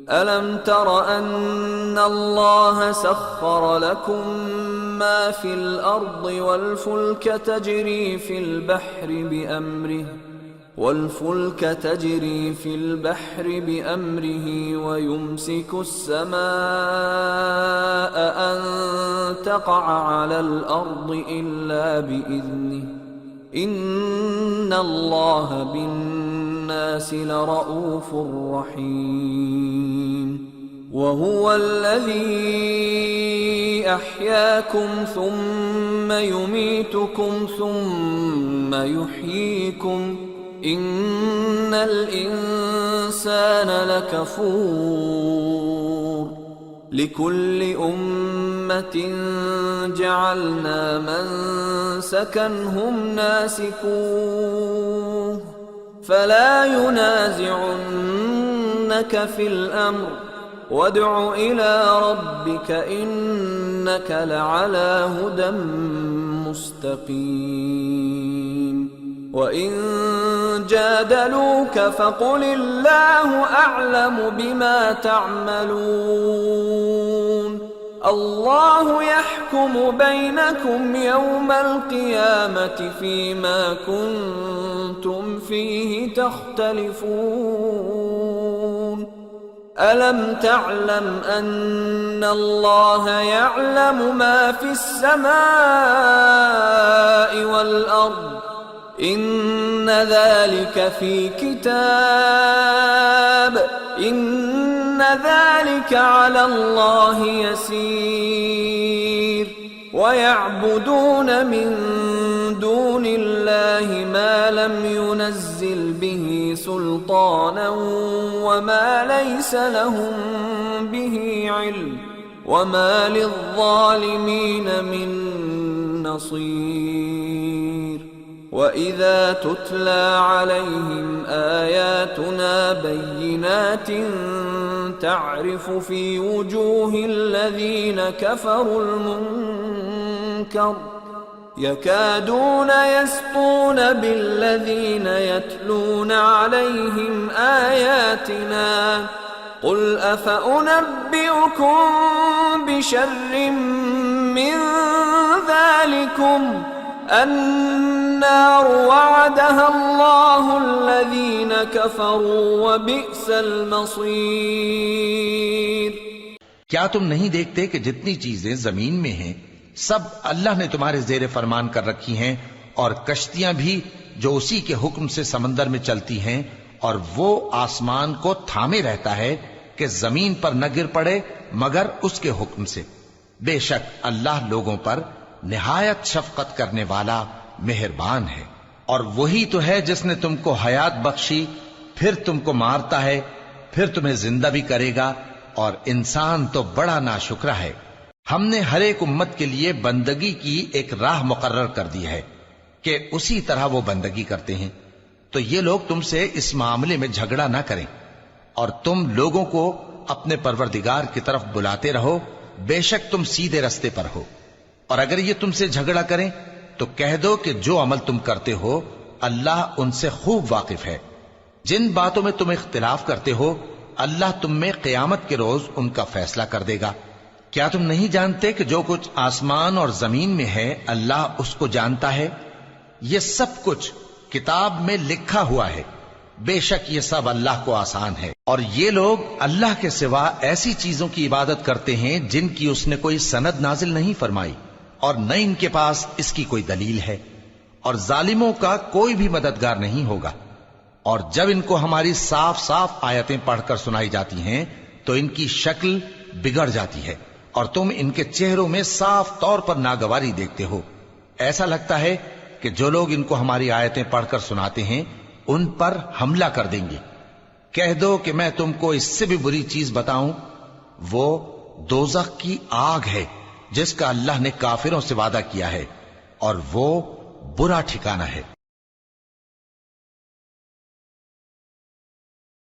ألم تر أن الله سخر لكم ما في الأرض والفلك تجري في البحر بأمره ويمسك السماء أن تقع على الأرض إلا بإذنه إن الله بالناس لرؤوف رحيم وهو الذي أحياكم ثم يميتكم ثم يحييكم إن الإنسان لكفور لكل أمة جعلنا منسكا هم ناسكوه فلا ينازعنك في الأمر وادع إلى ربك إنك لعلى هدى مستقيم وإن جادلوك فقل الله أعلم بما تعملون الله يحكم بينكم يوم القيامة فيما كنتم فيه تختلفون ألم تعلم أن الله يعلم ما في السماء والأرض إن ذلك في كتاب إن ذلك على الله يسير ويعبدون من دون الله ما لم ينزل به سلطانا وما ليس لهم به علم وما للظالمين من نصير وَإِذَا تُتْلَى عَلَيْهِمْ آيَاتُنَا بَيِّنَاتٍ تَعْرِفُ فِي وُجُوهِ الَّذِينَ كَفَرُوا الْمُنكَرَ يَكَادُونَ يَسْطُونَ بِالَّذِينَ يَتْلُونَ عَلَيْهِمْ آيَاتِنَا قُلْ أَفَأُنَبِّئُكُم بِشَرٍّ مِّن ذَلِكُمْ النار وعدها الله الذين كفروا وبئس المصير کیا تم نہیں دیکھتے کہ جتنی چیزیں زمین میں ہیں سب اللہ نے تمہارے زیر فرمان کر رکھی ہیں اور کشتیاں بھی جو اسی کے حکم سے سمندر میں چلتی ہیں اور وہ آسمان کو تھامے رہتا ہے کہ زمین پر نہ گر پڑے مگر اس کے حکم سے بے شک اللہ لوگوں پر نہایت شفقت کرنے والا مہربان ہے اور وہی تو ہے جس نے تم کو حیات بخشی پھر تم کو مارتا ہے پھر تمہیں زندہ بھی کرے گا اور انسان تو بڑا ناشکرا ہے ہم نے ہر ایک امت کے لیے بندگی کی ایک راہ مقرر کر دی ہے کہ اسی طرح وہ بندگی کرتے ہیں تو یہ لوگ تم سے اس معاملے میں جھگڑا نہ کریں اور تم لوگوں کو اپنے پروردگار کی طرف بلاتے رہو بے شک تم سیدھے رستے پر ہو اور اگر یہ تم سے جھگڑا کریں تو کہہ دو کہ جو عمل تم کرتے ہو اللہ ان سے خوب واقف ہے جن باتوں میں تم اختلاف کرتے ہو اللہ تم میں قیامت کے روز ان کا فیصلہ کر دے گا کیا تم نہیں جانتے کہ جو کچھ آسمان اور زمین میں ہے اللہ اس کو جانتا ہے یہ سب کچھ کتاب میں لکھا ہوا ہے بے شک یہ سب اللہ کو آسان ہے اور یہ لوگ اللہ کے سوا ایسی چیزوں کی عبادت کرتے ہیں جن کی اس نے کوئی سند نازل نہیں فرمائی اور نہ ان کے پاس اس کی کوئی دلیل ہے اور ظالموں کا کوئی بھی مددگار نہیں ہوگا اور جب ان کو ہماری صاف صاف آیتیں پڑھ کر سنائی جاتی ہیں تو ان کی شکل بگڑ جاتی ہے اور تم ان کے چہروں میں صاف طور پر ناگواری دیکھتے ہو ایسا لگتا ہے کہ جو لوگ ان کو ہماری آیتیں پڑھ کر سناتے ہیں ان پر حملہ کر دیں گے کہہ دو کہ میں تم کو اس سے بھی بری چیز بتاؤں وہ دوزخ کی آگ ہے جس کا اللہ نے کافروں سے وعدہ کیا ہے اور وہ برا ٹھکانہ ہے